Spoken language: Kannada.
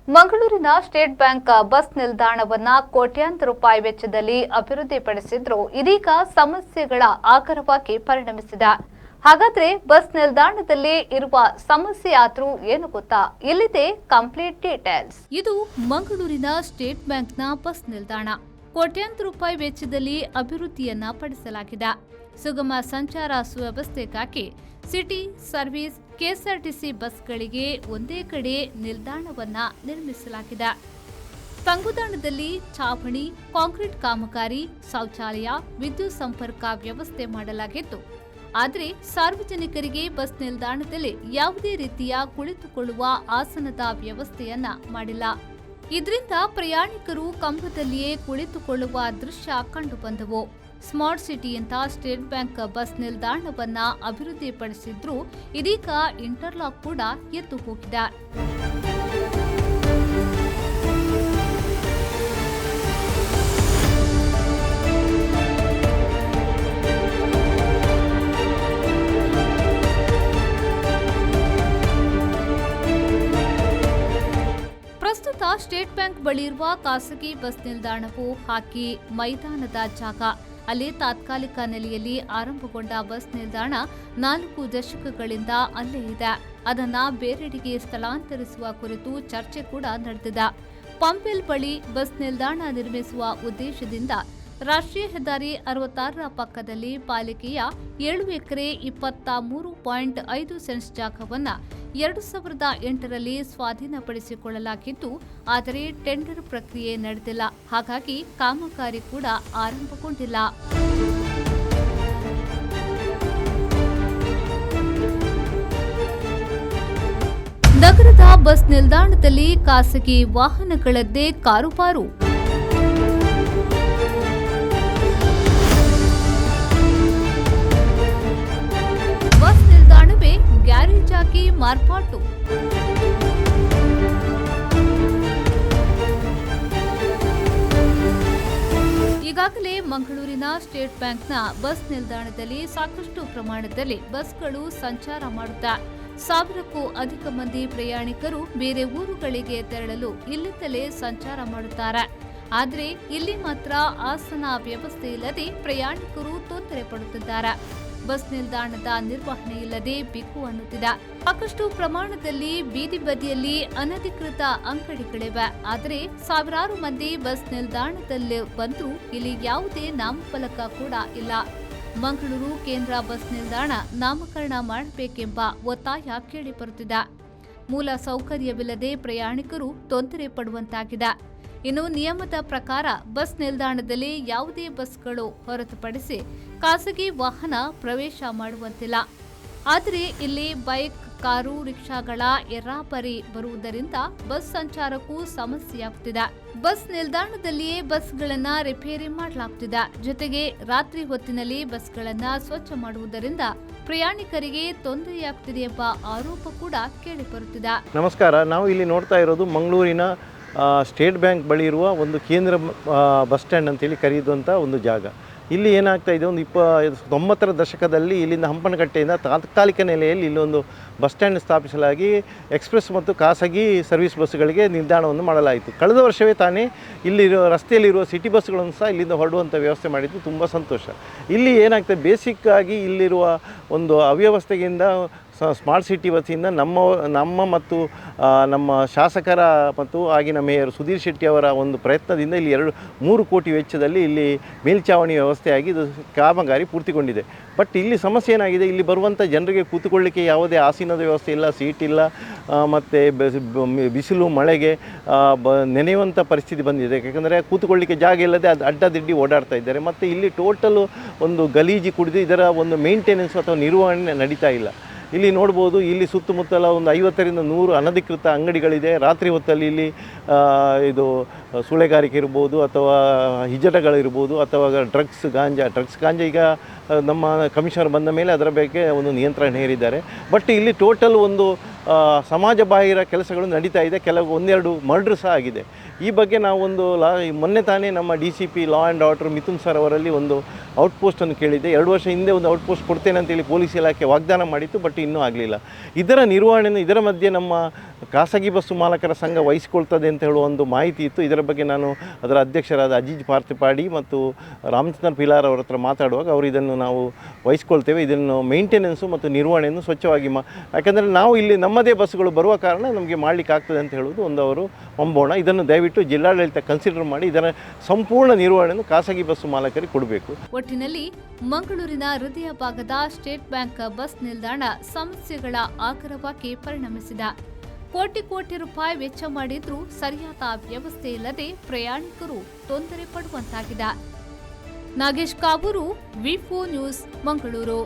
ಮಂಗಳೂರಿನ ಸ್ಟೇಟ್ ಬ್ಯಾಂಕ್ ಬಸ್ ನಿಲ್ದಾಣವನ್ನ ಕೋಟ್ಯಾಂತರ ರೂಪಾಯಿ ವೆಚ್ಚದಲ್ಲಿ ಅಭಿವೃದ್ಧಿಪಡಿಸಿದ್ರು ಇದೀಗ ಸಮಸ್ಯೆಗಳ ಆಗರವಾಗಿ ಪರಿಣಮಿಸಿದೆ. ಹಾಗಾದ್ರೆ ಬಸ್ ನಿಲ್ದಾಣದಲ್ಲಿ ಇರುವ ಸಮಸ್ಯೆ ಆದ್ರೂ ಏನು ಗೊತ್ತಾ? ಇಲ್ಲಿದೆ ಕಂಪ್ಲೀಟ್ ಡೀಟೇಲ್ಸ್. ಇದು ಮಂಗಳೂರಿನ ಸ್ಟೇಟ್ ಬ್ಯಾಂಕ್ನ ಬಸ್ ನಿಲ್ದಾಣ. ಕೋಟ್ಯಾಂತರ ರೂಪಾಯಿ ವೆಚ್ಚದಲ್ಲಿ ಅಭಿವೃದ್ಧಿಯನ್ನ ಪಡಿಸಲಾಗಿದೆ. ಸುಗಮ ಸಂಚಾರ ಸುವ್ಯವಸ್ಥೆಗಾಗಿ ಸಿಟಿ ಸರ್ವಿಸ್ ಕೆಎಸ್ಆರ್ಟಿಸಿ ಬಸ್ಗಳಿಗೆ ಒಂದೇ ಕಡೆ ನಿಲ್ದಾಣವನ್ನ ನಿರ್ಮಿಸಲಾಗಿದೆ. ತಂಗುದಾಣದಲ್ಲಿ ಛಾವಣಿ, ಕಾಂಕ್ರೀಟ್ ಕಾಮಗಾರಿ, ಶೌಚಾಲಯ, ವಿದ್ಯುತ್ ಸಂಪರ್ಕ ವ್ಯವಸ್ಥೆ ಮಾಡಲಾಗಿತ್ತು. ಆದರೆ ಸಾರ್ವಜನಿಕರಿಗೆ ಬಸ್ ನಿಲ್ದಾಣದಲ್ಲಿ ಯಾವುದೇ ರೀತಿಯ ಕುಳಿತುಕೊಳ್ಳುವ ಆಸನದ ವ್ಯವಸ್ಥೆಯನ್ನ ಮಾಡಿಲ್ಲ. ಇದರಿಂದ ಪ್ರಯಾಣಿಕರು ಕಂಬದಲ್ಲಿಯೇ ಕುಳಿತುಕೊಳ್ಳುವ ದೃಶ್ಯ ಕಂಡುಬಂದವು. ಸ್ಮಾರ್ಟ್ ಸಿಟಿ ಅಂತ ಸ್ಟೇಟ್ ಬ್ಯಾಂಕ್ ಬಸ್ ನಿಲ್ದಾಣವನ್ನ ಅಭಿವೃದ್ಧಿಪಡಿಸಿದ್ರೂ ಇದೀಗ ಇಂಟರ್ಲಾಕ್ ಕೂಡ ಎದ್ದು ಹೋಗಿದೆ. ಪ್ರಸ್ತುತ ಸ್ಟೇಟ್ ಬ್ಯಾಂಕ್ ಬಳಿ ಇರುವ ಖಾಸಗಿ ಬಸ್ ನಿಲ್ದಾಣವು ಹಾಕಿ ಮೈದಾನದ ಜಾಗ. ಅಲ್ಲಿ ತಾತ್ಕಾಲಿಕ ನೆಲೆಯಲ್ಲಿ ಆರಂಭಗೊಂಡ ಬಸ್ ನಿಲ್ದಾಣ 4 ದಶಕಗಳಿಂದ ಅಲ್ಲೇ ಇದೆ. ಅದನ್ನ ಬೇರೆಡೆಗೆ ಸ್ಥಳಾಂತರಿಸುವ ಕುರಿತು ಚರ್ಚೆ ಕೂಡ ನಡೆದಿದೆ. ಪಂಪೆಲ್ ಬಳಿ ಬಸ್ ನಿಲ್ದಾಣ ನಿರ್ಮಿಸುವ ಉದ್ದೇಶದಿಂದ ರಾಷ್ಟ್ರೀಯ ಹೆದ್ದಾರಿ 66ರ ಪಕ್ಕದಲ್ಲಿ ಪಾಲಿಕೆಯ 7 ಎಕರೆ 23.5 ಸೆಂಟ್ಸ್ ಜಾಗವನ್ನು 2008ರಲ್ಲಿ ಸ್ವಾಧೀನಪಡಿಸಿಕೊಳ್ಳಲಾಗಿದ್ದು, ಆದರೆ ಟೆಂಡರ್ ಪ್ರಕ್ರಿಯೆ ನಡೆದಿಲ್ಲ. ಹಾಗಾಗಿ ಕಾಮಗಾರಿ ಕೂಡ ಆರಂಭಗೊಂಡಿಲ್ಲ. ನಗರದ ಬಸ್ ನಿಲ್ದಾಣದಲ್ಲಿ ಖಾಸಗಿ ವಾಹನಗಳದ್ದೇ ಕಾರುಬಾರು. ಬಸ್ ನಿಲ್ದಾಣವೇ ಗ್ಯಾರೇಜ್ ಆಗಿ ಮಾರ್ಪಾಟು. ಈಗಾಗಲೇ ಮಂಗಳೂರಿನ ಸ್ಟೇಟ್ ಬ್ಯಾಂಕ್ನ ಬಸ್ ನಿಲ್ದಾಣದಲ್ಲಿ ಸಾಕಷ್ಟು ಪ್ರಮಾಣದಲ್ಲಿ ಬಸ್ಗಳು ಸಂಚಾರ ಮಾಡುತ್ತಾ 1000ಕ್ಕೂ ಅಧಿಕ ಮಂದಿ ಪ್ರಯಾಣಿಕರು ಬೇರೆ ಊರುಗಳಿಗೆ ತೆರಳಲು ಇಲ್ಲಿಂದಲೇ ಸಂಚಾರ ಮಾಡುತ್ತಾರೆ. ಆದರೆ ಇಲ್ಲಿ ಮಾತ್ರ ಆಸನ ವ್ಯವಸ್ಥೆ ಇಲ್ಲದೆ ಪ್ರಯಾಣಿಕರು ತೊಂದರೆ ಪಡುತ್ತಿದ್ದಾರೆ. ಬಸ್ ನಿಲ್ದಾಣದ ನಿರ್ವಹಣೆ ಇಲ್ಲದೆ ಬಿಕ್ಕು ಅನ್ನುತ್ತಿದೆ. ಸಾಕಷ್ಟು ಪ್ರಮಾಣದಲ್ಲಿ ಬೀದಿ ಬದಿಯಲ್ಲಿ ಅನಧಿಕೃತ ಅಂಗಡಿಗಳಿವೆ. ಆದರೆ ಸಾವಿರಾರು ಮಂದಿ ಬಸ್ ನಿಲ್ದಾಣದಲ್ಲಿ ಬಂದರೂ ಇಲ್ಲಿ ಯಾವುದೇ ನಾಮಫಲಕ ಕೂಡ ಇಲ್ಲ. ಮಂಗಳೂರು ಕೇಂದ್ರ ಬಸ್ ನಿಲ್ದಾಣ ನಾಮಕರಣ ಮಾಡಬೇಕೆಂಬ ಒತ್ತಾಯ ಕೇಳಿಬರುತ್ತಿದೆ. ಮೂಲ ಸೌಕರ್ಯವಿಲ್ಲದೆ ಪ್ರಯಾಣಿಕರು ತೊಂದರೆ ಪಡುವಂತಾಗಿದೆ. ಇನ್ನು ನಿಯಮದ ಪ್ರಕಾರ ಬಸ್ ನಿಲ್ದಾಣದಲ್ಲಿ ಯಾವುದೇ ಬಸ್ಗಳು ಹೊರತುಪಡಿಸಿ ಖಾಸಗಿ ವಾಹನ ಪ್ರವೇಶ ಮಾಡುವಂತಿಲ್ಲ. ಆದರೆ ಇಲ್ಲಿ ಬೈಕ್, ಕಾರು, ರಿಕ್ಷಾಗಳ ಎರಾಪರಿ ಬರುವುದರಿಂದ ಬಸ್ ಸಂಚಾರಕ್ಕೂ ಸಮಸ್ಯೆಯಾಗುತ್ತಿದೆ. ಬಸ್ ನಿಲ್ದಾಣದಲ್ಲಿಯೇ ಬಸ್ಗಳನ್ನ ರಿಪೇರಿ ಮಾಡಲಾಗುತ್ತಿದೆ. ಜೊತೆಗೆ ರಾತ್ರಿ ಹೊತ್ತಿನಲ್ಲಿ ಬಸ್ಗಳನ್ನ ಸ್ವಚ್ಛ ಮಾಡುವುದರಿಂದ ಪ್ರಯಾಣಿಕರಿಗೆ ತೊಂದರೆಯಾಗುತ್ತಿದೆ ಎಂಬ ಆರೋಪ ಕೂಡ ಕೇಳಿಬರುತ್ತಿದೆ. ನಮಸ್ಕಾರ. ನಾವು ಇಲ್ಲಿ ನೋಡ್ತಾ ಇರೋದು ಮಂಗಳೂರಿನ ಸ್ಟೇಟ್ ಬ್ಯಾಂಕ್ ಬಳಿ ಇರುವ ಒಂದು ಕೇಂದ್ರ ಬಸ್ ಸ್ಟ್ಯಾಂಡ್ ಅಂತೇಳಿ ಕರೆಯುವಂಥ ಒಂದು ಜಾಗ. ಇಲ್ಲಿ ಏನಾಗ್ತಾ ಇದೆ, ಒಂದು 90ರ ದಶಕದಲ್ಲಿ ಇಲ್ಲಿಂದ ಹಂಪನಕಟ್ಟೆಯಿಂದ ತಾತ್ಕಾಲಿಕ ನೆಲೆಯಲ್ಲಿ ಇಲ್ಲೊಂದು ಬಸ್ ಸ್ಟ್ಯಾಂಡ್ ಸ್ಥಾಪಿಸಲಾಗಿ ಎಕ್ಸ್ಪ್ರೆಸ್ ಮತ್ತು ಖಾಸಗಿ ಸರ್ವಿಸ್ ಬಸ್ಗಳಿಗೆ ನಿಲ್ದಾಣವನ್ನು ಮಾಡಲಾಯಿತು. ಕಳೆದ ವರ್ಷವೇ ತಾನೇ ಇಲ್ಲಿರೋ ರಸ್ತೆಯಲ್ಲಿರುವ ಸಿಟಿ ಬಸ್ಗಳನ್ನು ಸಹ ಇಲ್ಲಿಂದ ಹೊರಡುವಂಥ ವ್ಯವಸ್ಥೆ ಮಾಡಿದ್ದು ತುಂಬ ಸಂತೋಷ. ಇಲ್ಲಿ ಏನಾಗ್ತದೆ, ಬೇಸಿಕ್ ಆಗಿ ಇಲ್ಲಿರುವ ಒಂದು ಅವ್ಯವಸ್ಥೆಯಿಂದ ಸ್ಮಾರ್ಟ್ ಸಿಟಿ ವತಿಯಿಂದ ನಮ್ಮ ಮತ್ತು ನಮ್ಮ ಶಾಸಕರ ಮತ್ತು ಆಗಿನ ಮೇಯರ್ ಸುಧೀರ್ ಶೆಟ್ಟಿ ಅವರ ಒಂದು ಪ್ರಯತ್ನದಿಂದ ಇಲ್ಲಿ 3 ಕೋಟಿ ವೆಚ್ಚದಲ್ಲಿ ಇಲ್ಲಿ ಮೇಲ್ಛಾವಣಿ ವ್ಯವಸ್ಥೆಯಾಗಿ ಇದು ಕಾಮಗಾರಿ ಪೂರ್ತಿಗೊಂಡಿದೆ. ಬಟ್ ಇಲ್ಲಿ ಸಮಸ್ಯೆ ಏನಾಗಿದೆ, ಇಲ್ಲಿ ಬರುವಂಥ ಜನರಿಗೆ ಕೂತುಕೊಳ್ಳಿಕ್ಕೆ ಯಾವುದೇ ಆಸೀನದ ವ್ಯವಸ್ಥೆ ಇಲ್ಲ, ಸೀಟ್ ಇಲ್ಲ, ಮತ್ತು ಬಿಸಿಲು ಮಳೆಗೆ ನೆನೆಯುವಂಥ ಪರಿಸ್ಥಿತಿ ಬಂದಿದೆ. ಯಾಕಂದರೆ ಕೂತುಕೊಳ್ಳಿಕ್ಕೆ ಜಾಗ ಇಲ್ಲದೆ ಅದು ಅಡ್ಡದಿಡ್ಡಿ ಓಡಾಡ್ತಾ ಇದ್ದಾರೆ. ಮತ್ತು ಇಲ್ಲಿ ಟೋಟಲು ಒಂದು ಗಲೀಜು ಕುಡಿದು ಇದರ ಒಂದು ಮೇಂಟೆನೆನ್ಸ್ ಅಥವಾ ನಿರ್ವಹಣೆ ನಡೀತಾ ಇಲ್ಲ. ಇಲ್ಲಿ ನೋಡ್ಬೋದು, ಇಲ್ಲಿ ಸುತ್ತಮುತ್ತಲ ಒಂದು 50ರಿಂದ 100 ಅನಧಿಕೃತ ಅಂಗಡಿಗಳಿದೆ. ರಾತ್ರಿ ಹೊತ್ತಲ್ಲಿ ಇಲ್ಲಿ ಇದು ಸುಳೆಗಾರಿಕೆ ಇರ್ಬೋದು, ಅಥವಾ ಹಿಜಟಗಳಿರ್ಬೋದು, ಅಥವಾ ಡ್ರಗ್ಸ್ ಗಾಂಜಾ ಈಗ ನಮ್ಮ ಕಮಿಷನರ್ ಬಂದ ಮೇಲೆ ಅದರ ಬಗ್ಗೆ ಒಂದು ನಿಯಂತ್ರಣ ಹೇರಿದ್ದಾರೆ. ಬಟ್ ಇಲ್ಲಿ ಟೋಟಲ್ ಒಂದು ಸಮಾಜ ಬಾಹಿರ ಕೆಲಸಗಳು ನಡೀತಾ ಇದೆ. ಒಂದೆರಡು ಮರ್ಡರ್ ಸಹ ಆಗಿದೆ. ಈ ಬಗ್ಗೆ ನಾವು ಒಂದು ಮೊನ್ನೆ ತಾನೇ ನಮ್ಮ DCP law and order Mithun sir ಅವರಲ್ಲಿ ಒಂದು ಔಟ್ಪೋಸ್ಟನ್ನು ಕೇಳಿದ್ದೆ. 2 ವರ್ಷ ಹಿಂದೆ ಒಂದು ಔಟ್ಪೋಸ್ಟ್ ಕೊಡ್ತೇನೆ ಅಂತೇಳಿ ಪೊಲೀಸ್ ಇಲಾಖೆ ವಾಗ್ದಾನ ಮಾಡಿತ್ತು, ಬಟ್ ಇನ್ನೂ ಆಗಲಿಲ್ಲ. ಇದರ ನಿರ್ವಹಣೆಯನ್ನು ಇದರ ಮಧ್ಯೆ ನಮ್ಮ ಖಾಸಗಿ ಬಸ್ಸು ಮಾಲಕರ ಸಂಘ ವಹಿಸಿಕೊಳ್ತದೆ ಅಂತ ಹೇಳುವ ಒಂದು ಮಾಹಿತಿ ಇತ್ತು. ಇದರ ಬಗ್ಗೆ ನಾನು ಅದರ ಅಧ್ಯಕ್ಷರಾದ ಅಜೀಜ್ ಪಾರ್ತಿಪಾಡಿ ಮತ್ತು ರಾಮಚಂದ್ರ ಪಿಲಾರ್ ಅವರ ಹತ್ರ ಮಾತಾಡುವಾಗ ಅವರು ಇದನ್ನು ನಾವು ವಹಿಸ್ಕೊಳ್ತೇವೆ, ಇದನ್ನು ಮೇಂಟೆನೆನ್ಸು ಮತ್ತು ನಿರ್ವಹಣೆಯನ್ನು ಸ್ವಚ್ಛವಾಗಿ ಯಾಕಂದರೆ ನಾವು ಇಲ್ಲಿ ನಮ್ಮದೇ ಬಸ್ಸುಗಳು ಬರುವ ಕಾರಣ ನಮಗೆ ಮಾಡಲಿಕ್ಕೆ ಆಗ್ತದೆ ಅಂತ ಹೇಳುವುದು ಒಂದು ಅವರು ಒಂಬೋಣ. ಇದನ್ನು ದಯವಿಟ್ಟು ಜಿಲ್ಲಾಡಳಿತ ಕನ್ಸಿಡರ್ ಮಾಡಿ ಇದರ ಸಂಪೂರ್ಣ ನಿರ್ವಹಣೆಯನ್ನು ಖಾಸಗಿ ಬಸ್ಸು ಮಾಲಕರಿಗೆ ಕೊಡಬೇಕು. ಒಟ್ಟಿನಲ್ಲಿ ಮಂಗಳೂರಿನ ಹೃದಯ ಭಾಗದ ಸ್ಟೇಟ್ ಬ್ಯಾಂಕ್ ಬಸ್ ನಿಲ್ದಾಣ ಸಮಸ್ಯೆಗಳ ಆಗರವಾಗಿ ಪರಿಣಮಿಸಿದೆ. ಕೋಟಿ ರೂಪಾಯಿ ವೆಚ್ಚ ಮಾಡಿದ್ರೂ ಸರಿಯಾದ ವ್ಯವಸ್ಥೆ ಇಲ್ಲದೆ ಪ್ರಯಾಣಿಕರು ತೊಂದರೆ ಪಡುವಂತಾಗಿದೆ. ನಾಗೇಶ್ ಕಾಬೂರು, ವಿ4 ನ್ಯೂಸ್, ಮಂಗಳೂರು.